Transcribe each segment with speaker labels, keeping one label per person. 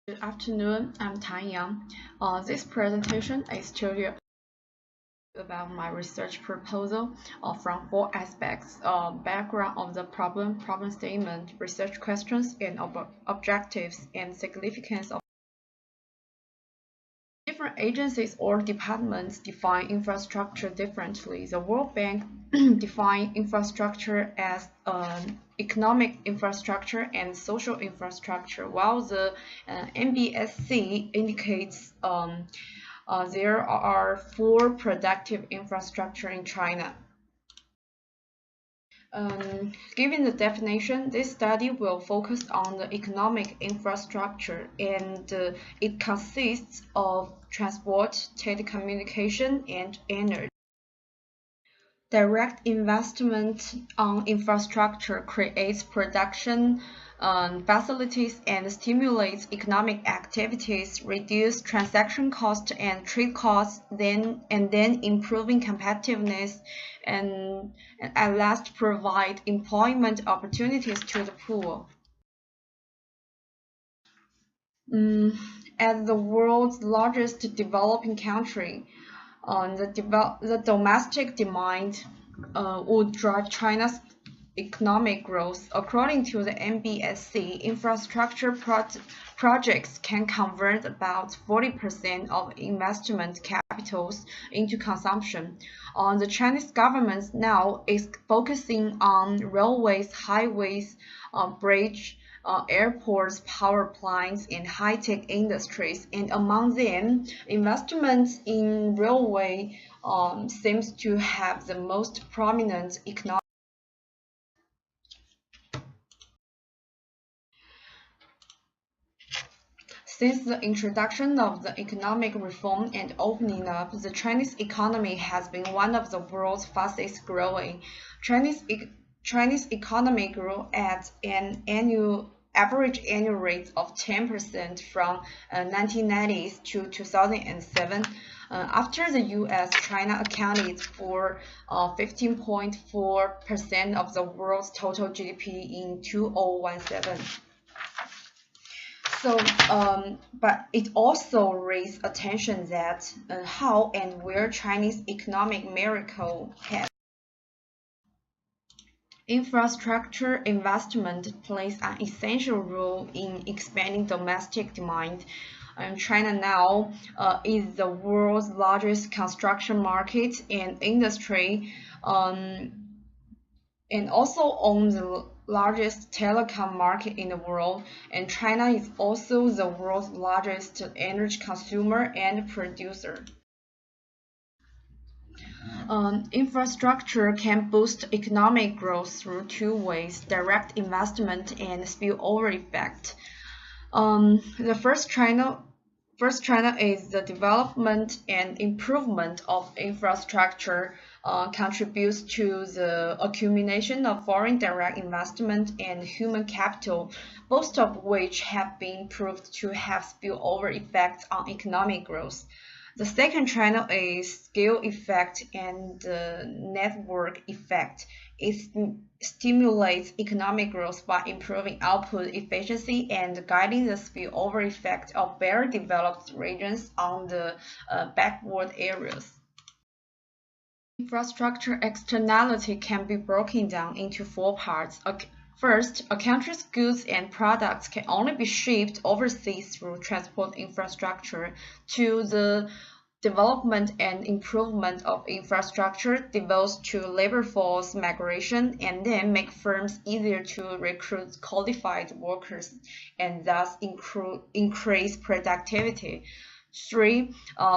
Speaker 1: Good afternoon, I'm Tan Yang. This presentation is to you about my research proposal from four aspects: background of the problem statement, research questions, and objectives, and significance of different agencies or departments define infrastructure differently. The World Bank defines infrastructure as economic infrastructure and social infrastructure, while the NBSC indicates there are four productive infrastructure in China. Given the definition, this study will focus on the economic infrastructure, and it consists of transport, telecommunication, and energy. Direct investment on infrastructure creates production facilities and stimulates economic activities, reduce transaction costs and trade costs, then improving competitiveness and at last provide employment opportunities to the poor. As the world's largest developing country, the domestic demand would drive China's economic growth. According to the NBSC, infrastructure projects can convert about 40% of investment capitals into consumption. The Chinese government now is focusing on railways, highways, bridge, airports, power plants, and high-tech industries, and among them, investments in railway seems to have the most prominent economic. Since the introduction of the economic reform and opening up, the Chinese economy has been one of the world's fastest growing. Chinese economy grew at an average annual rate of 10% from 1990s to 2007. After the U.S., China accounted for 15.4% of the world's total GDP in 2017. But it also raised attention that how and where Chinese economic miracle has. Infrastructure investment plays an essential role in expanding domestic demand. China now is the world's largest construction market and industry, and also owns the largest telecom market in the world, and China is also the world's largest energy consumer and producer. Infrastructure can boost economic growth through two ways: direct investment and spillover effect. The first China is the development and improvement of infrastructure contributes to the accumulation of foreign direct investment and human capital, both of which have been proved to have spillover effects on economic growth. The second China is scale effect and the network effect. It stimulates economic growth by improving output efficiency and guiding the spillover effect of better developed regions on the backward areas. Infrastructure externality can be broken down into four parts. First, a country's goods and products can only be shipped overseas through transport infrastructure. To the development and improvement of infrastructure devotes to labor force migration and then make firms easier to recruit qualified workers and thus increase productivity. 3.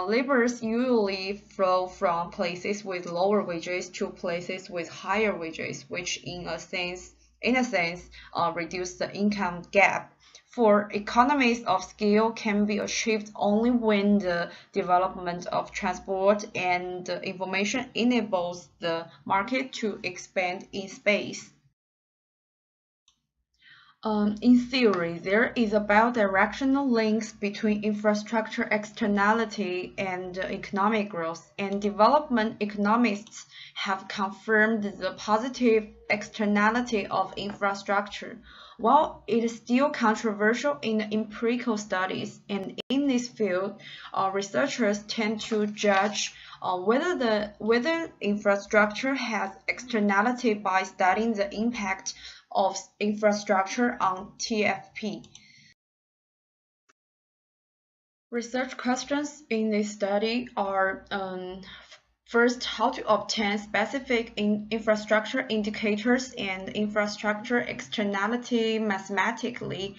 Speaker 1: Laborers usually flow from places with lower wages to places with higher wages, which in a sense reduce the income gap. 4. Economies of scale can be achieved only when the development of transport and information enables the market to expand in space. In theory, there is a bidirectional link between infrastructure externality and economic growth, and development economists have confirmed the positive externality of infrastructure. While it is still controversial in the empirical studies, and in this field, researchers tend to judge whether infrastructure has externality by studying the impact of infrastructure on TFP. Research questions in this study are first, how to obtain specific infrastructure indicators and infrastructure externality mathematically.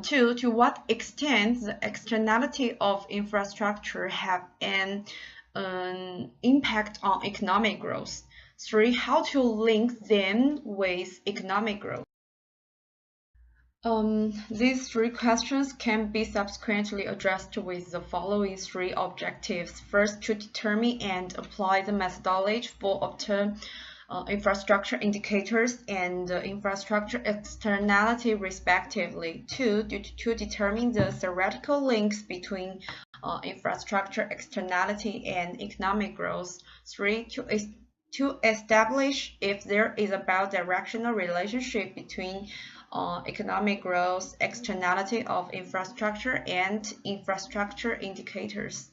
Speaker 1: Two, to what extent the externality of infrastructure have an impact on economic growth. Three, how to link them with economic growth. These three questions can be subsequently addressed with the following three objectives. First, to determine and apply the methodology for obtain infrastructure indicators and infrastructure externality respectively. Two, to determine the theoretical links between infrastructure externality and economic growth. Three, to establish if there is a bidirectional relationship between economic growth, externality of infrastructure, and infrastructure indicators.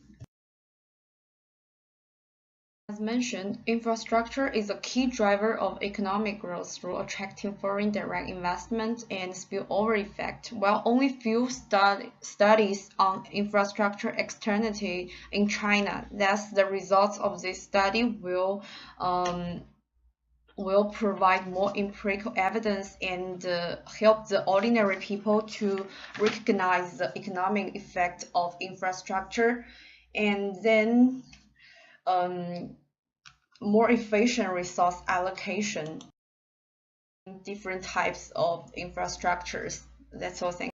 Speaker 1: As mentioned, infrastructure is a key driver of economic growth through attracting foreign direct investment and spillover effect. While only few studies on infrastructure externality in China, thus the results of this study will provide more empirical evidence and help the ordinary people to recognize the economic effect of infrastructure, and then more efficient resource allocation in different types of infrastructures. That's all. Thank you.